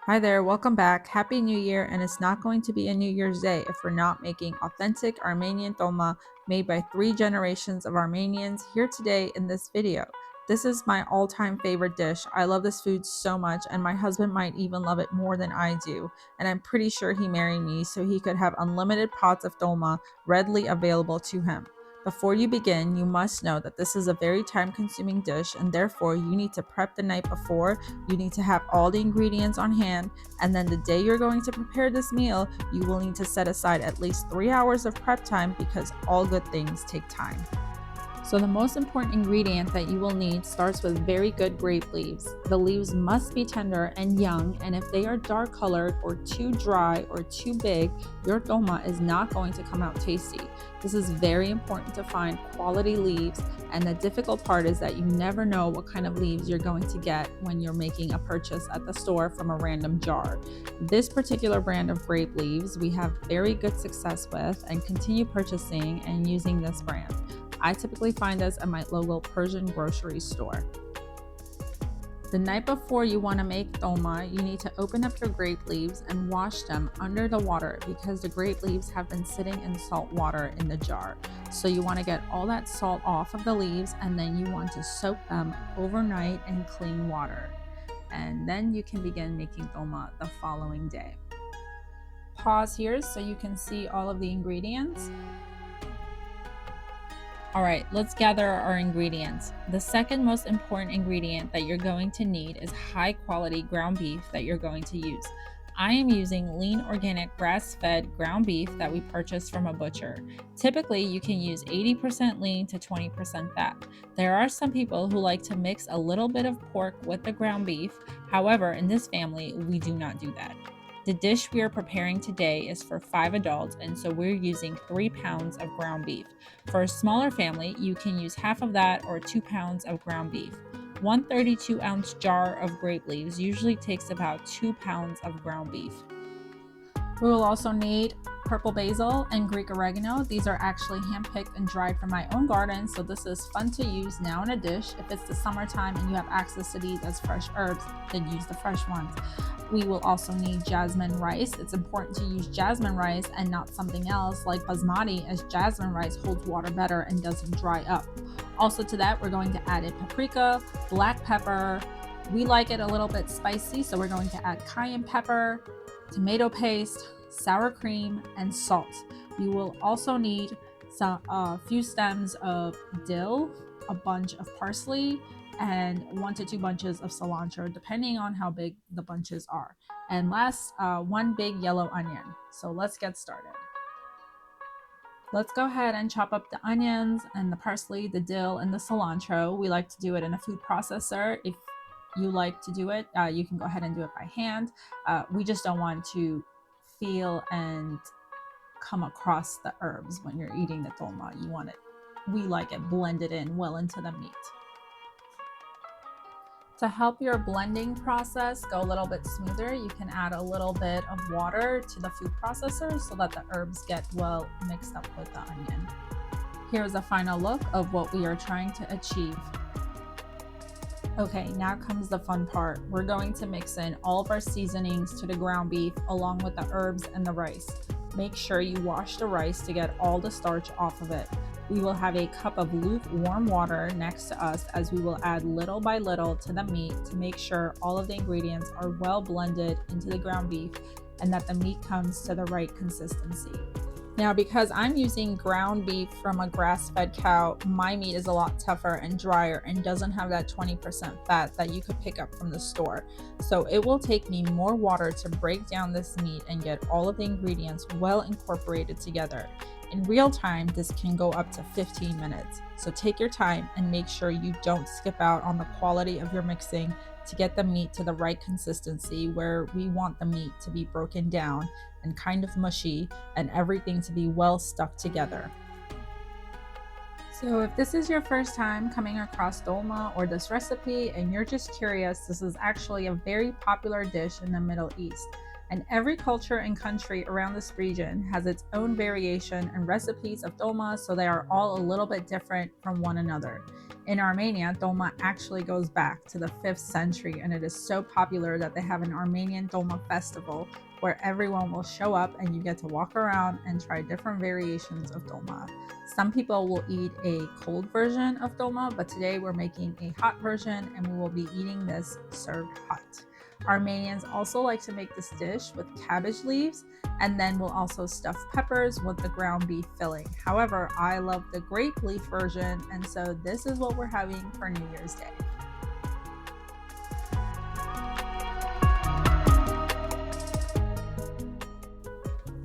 Hi there, welcome back. Happy New Year, and it's not going to be a New Year's Day if we're not making authentic Armenian Dolma made by 3 generations of Armenians here today in this video. This is my all-time favorite dish. I love this food so much, and my husband might even love it more than I do. And I'm pretty sure he married me so he could have unlimited pots of dolma readily available to him. Before you begin, you must know that this is a very time-consuming dish, and therefore you need to prep the night before. You need to have all the ingredients on hand, and then the day you're going to prepare this meal, you will need to set aside at least 3 hours of prep time because all good things take time. So the most important ingredient that you will need starts with very good grape leaves. The leaves must be tender and young, and if they are dark colored or too dry or too big, your dolma is not going to come out tasty. This is very important to find quality leaves, and the difficult part is that you never know what kind of leaves you're going to get when you're making a purchase at the store from a random jar. This particular brand of grape leaves we have very good success with and continue purchasing and using this brand. I typically find this at my local Persian grocery store. The night before you want to make dolma, you need to open up your grape leaves and wash them under the water because the grape leaves have been sitting in salt water in the jar. So you want to get all that salt off of the leaves, and then you want to soak them overnight in clean water. And then you can begin making dolma the following day. Pause here so you can see all of the ingredients. All right, let's gather our ingredients. The second most important ingredient that you're going to need is high quality ground beef that you're going to use. I am using lean organic grass-fed ground beef that we purchased from a butcher. Typically, you can use 80% lean to 20% fat. There are some people who like to mix a little bit of pork with the ground beef. However, in this family, we do not do that. The dish we are preparing today is for 5 adults, and so we're using 3 pounds of ground beef. For a smaller family, you can use half of that or 2 pounds of ground beef. One 32-ounce jar of grape leaves usually takes about 2 pounds of ground beef. We will also need purple basil and Greek oregano. These are actually handpicked and dried from my own garden, so this is fun to use now in a dish. If it's the summertime and you have access to these as fresh herbs, then use the fresh ones. We will also need jasmine rice. It's important to use jasmine rice and not something else like basmati, as jasmine rice holds water better and doesn't dry up. Also to that, we're going to add in paprika, black pepper. We like it a little bit spicy, so we're going to add cayenne pepper, tomato paste, sour cream, and salt. You will also need a few stems of dill, a bunch of parsley, and 1 to 2 bunches of cilantro, depending on how big the bunches are. And last, 1 big yellow onion. So let's get started. Let's go ahead and chop up the onions and the parsley, the dill, and the cilantro. We like to do it in a food processor. If you like to do it, you can go ahead and do it by hand. We just don't want to feel and come across the herbs when you're eating the dolma. We like it blended in well into the meat. To help your blending process go a little bit smoother, you can add a little bit of water to the food processor so that the herbs get well mixed up with the onion. Here's a final look of what we are trying to achieve. Okay, now comes the fun part. We're going to mix in all of our seasonings to the ground beef along with the herbs and the rice. Make sure you wash the rice to get all the starch off of it. We will have a cup of lukewarm water next to us as we will add little by little to the meat to make sure all of the ingredients are well blended into the ground beef and that the meat comes to the right consistency. Now, because I'm using ground beef from a grass-fed cow, my meat is a lot tougher and drier and doesn't have that 20% fat that you could pick up from the store. So it will take me more water to break down this meat and get all of the ingredients well incorporated together. In real time, this can go up to 15 minutes. So take your time and make sure you don't skip out on the quality of your mixing to get the meat to the right consistency where we want the meat to be broken down and kind of mushy and everything to be well stuck together. So if this is your first time coming across dolma or this recipe and you're just curious, this is actually a very popular dish in the Middle East. And every culture and country around this region has its own variation and recipes of dolma, so they are all a little bit different from one another. In Armenia, Dolma actually goes back to the 5th century, and it is so popular that they have an Armenian Dolma festival where everyone will show up and you get to walk around and try different variations of Dolma. Some people will eat a cold version of Dolma, but today we're making a hot version and we will be eating this served hot. Armenians also like to make this dish with cabbage leaves, and then we'll also stuff peppers with the ground beef filling. However, I love the grape leaf version, and so this is what we're having for New Year's Day.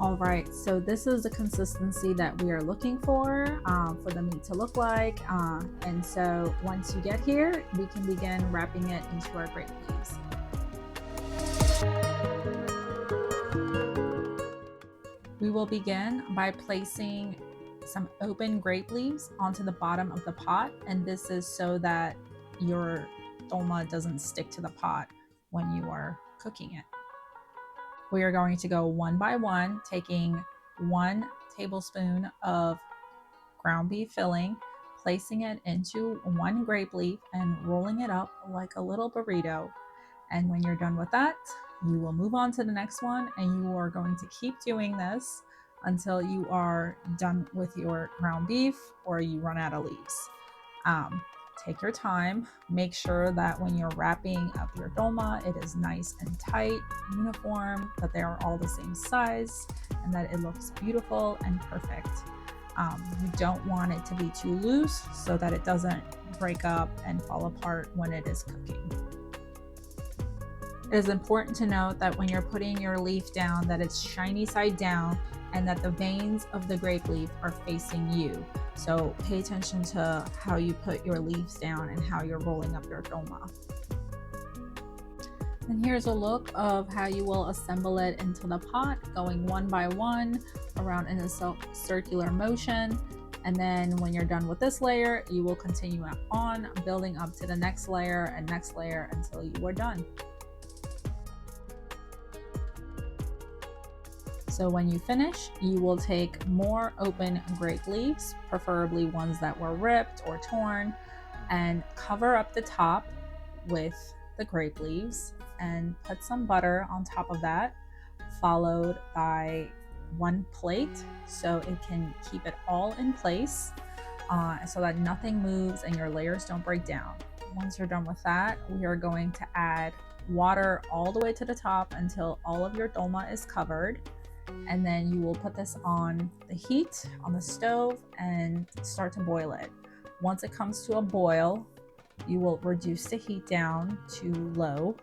All right, so this is the consistency that we are looking for the meat to look like. And so once you get here, we can begin wrapping it into our grape leaves. We will begin by placing some open grape leaves onto the bottom of the pot, and this is so that your dolma doesn't stick to the pot when you are cooking it. We are going to go one by one, taking 1 tablespoon of ground beef filling, placing it into 1 grape leaf and rolling it up like a little burrito. And when you're done with that, you will move on to the next one, and you are going to keep doing this until you are done with your ground beef or you run out of leaves. Take your time. Make sure that when you're wrapping up your dolma, it is nice and tight, uniform, that they are all the same size, and that it looks beautiful and perfect. You don't want it to be too loose so that it doesn't break up and fall apart when it is cooking. It is important to note that when you're putting your leaf down, that it's shiny side down and that the veins of the grape leaf are facing you. So pay attention to how you put your leaves down and how you're rolling up your dolma. And here's a look of how you will assemble it into the pot, going one by one around in a circular motion. And then when you're done with this layer, you will continue on building up to the next layer and next layer until you are done. So when you finish, you will take more open grape leaves, preferably ones that were ripped or torn, and cover up the top with the grape leaves and put some butter on top of that, followed by 1 plate so it can keep it all in place so that nothing moves and your layers don't break down. Once you're done with that, we are going to add water all the way to the top until all of your dolma is covered. And then you will put this on the heat on the stove and start to boil it. Once it comes to a boil, you will reduce the heat down to low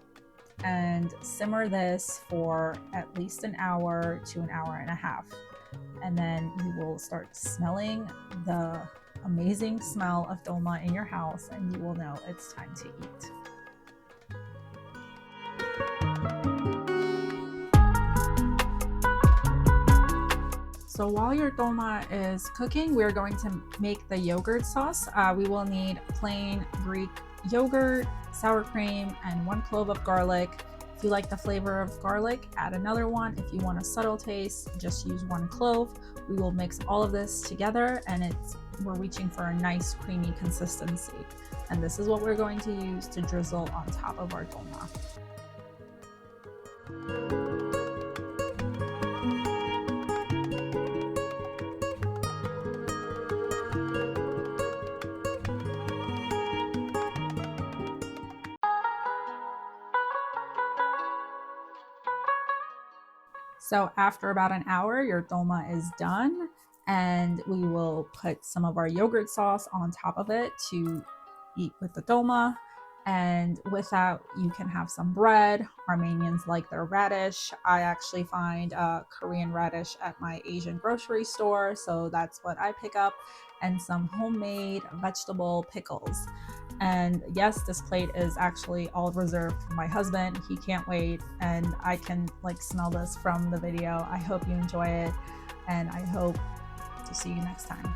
and simmer this for at least an hour to an hour and a half. And then you will start smelling the amazing smell of dolma in your house, and you will know it's time to eat. So while your dolma is cooking, we're going to make the yogurt sauce. We will need plain Greek yogurt, sour cream, and 1 clove of garlic. If you like the flavor of garlic, add another one. If you want a subtle taste, just use 1 clove. We will mix all of this together, and we're reaching for a nice creamy consistency. And this is what we're going to use to drizzle on top of our dolma. So after about an hour, your dolma is done, and we will put some of our yogurt sauce on top of it to eat with the dolma. And with that, you can have some bread. Armenians like their radish. I actually find Korean radish at my Asian grocery store, so that's what I pick up, and some homemade vegetable pickles. And yes, this plate is actually all reserved for my husband. He can't wait, and I can smell this from the video. I hope you enjoy it, and I hope to see you next time.